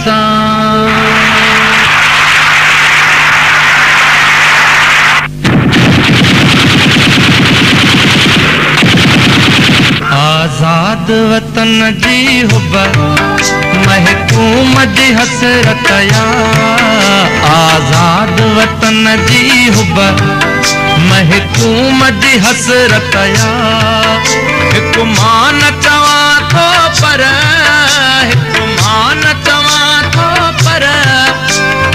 सां। आज़ाद वतन जी हुब महकूम जी हसरत या, आज़ाद वतन जी हुब महकूम जी हसरत या। हिकु मां न चवां थो पर, हिकु मां न चवां थो पर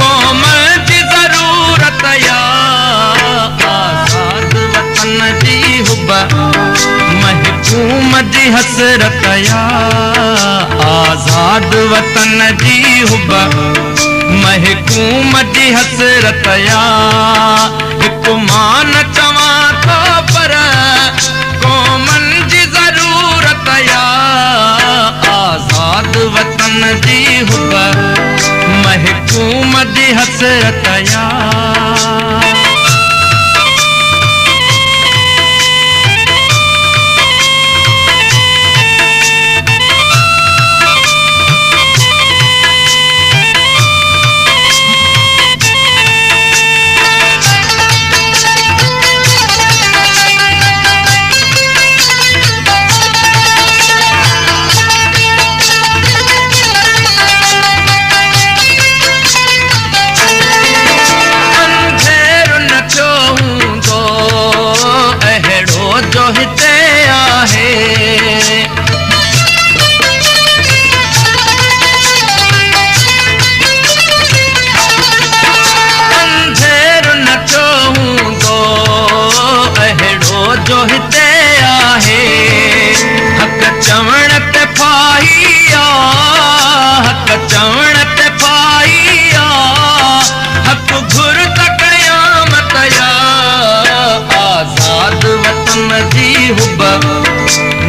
क़ौम जी ज़रूरत या। आज़ाद वतन जी हुब महकूम जी हसरत या, आज़ाद वतन जी हुब महकूम जी हसरत या। हिकु मां न चवां थो पर क़ौमन जी ज़रूरत या। आज़ाद वतन जी हुब महकूम जी हसरत या।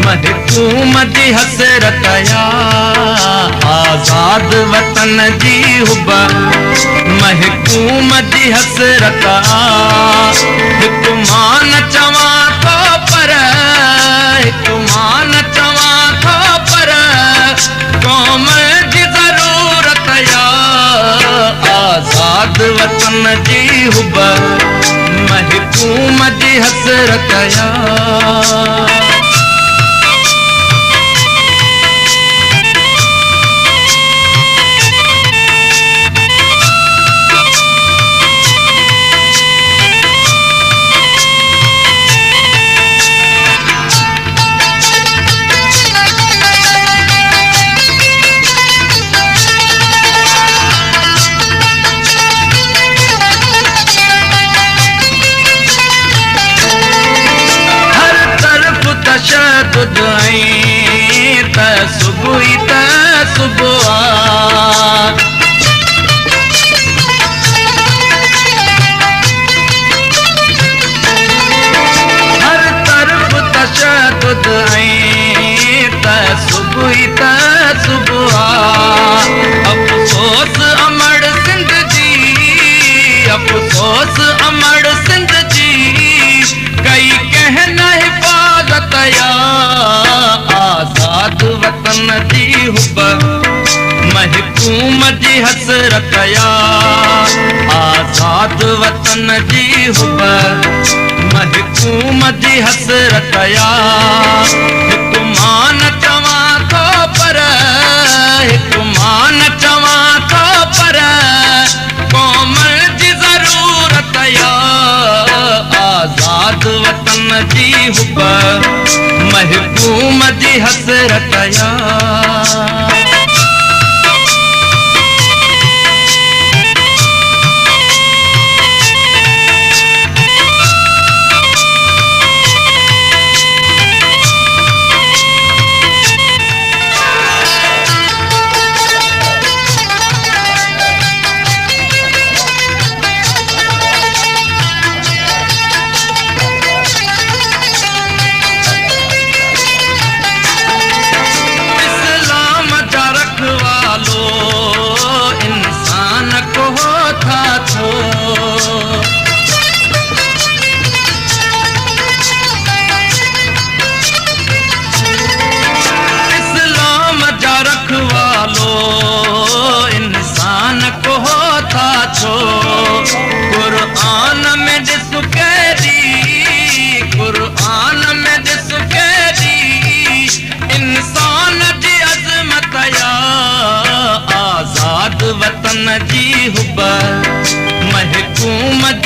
महकूम जी हसरत या, आज़ाद वतन जी हुब महकूम जी हसरत या। हिकु मां न चवां थो पर, हिकु मां न चवां थो पर क़ौम जी ज़रूरत या। आज़ाद वतन जी हुब महकूम जी हसरत या। तशद्दुद ऐं तसुबुह तसुबुह हर तरफ तशद्दुद ऐं तसुबुह तसुबुह। अफ़सोस अमड़ सिंध जी, अफ़सोस अमड़ सिंध जी कई कहन हिफ़ाज़त या। आज़ाद वतन जी हुब महकूम जी हसरत या, आज़ाद वतन जी हुब महकूम जी हसरत या। हिकु मां न चवां थो पर, हिकु मां न चवां थो पर क़ौम जी ज़रूरत या। आज़ाद वतन जी हुब महकूम जी हसरत या। इस्लाम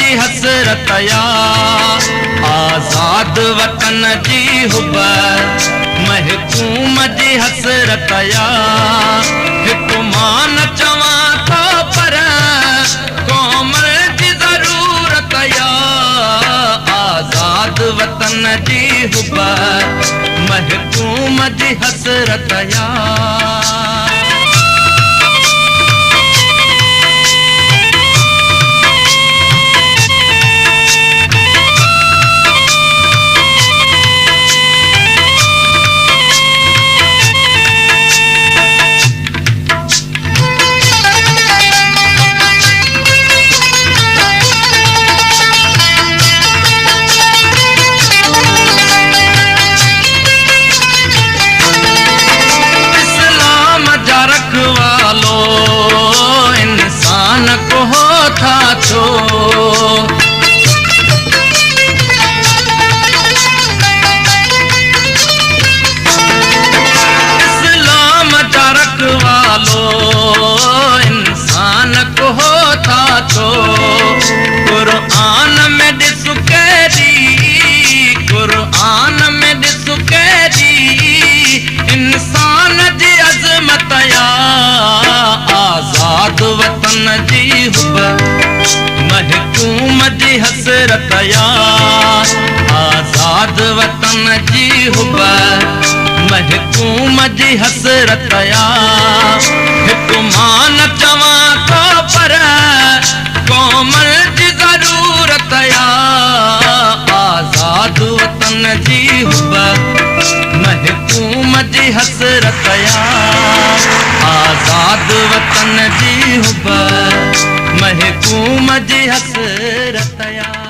जी हसरत या आज़ाद वतन जी हुब महकूम जी हसरत या हिकु मां न चवां थो पर क़ौम जी ज़रूरत या आज़ाद वतन जी हुब महकूम जी हसरत या इंसान को था छो इस्लाम जा रखवालो इंसान को था छो कुरान में ॾिस केरी कुरान में ॾिस केरी इंसान जी अज़मत या आज़ाद वतन जी हुब महकूम जी हसरत या आज़ाद वतन जी हुब महकूम जी हसरत या हिकु मां न चवां थो पर क़ौम जी ज़रूरत या आज़ाद वतन जी हुब महकूम जी हसरत या आज़ाद वतन जी हुब महकूम जी हसरत या।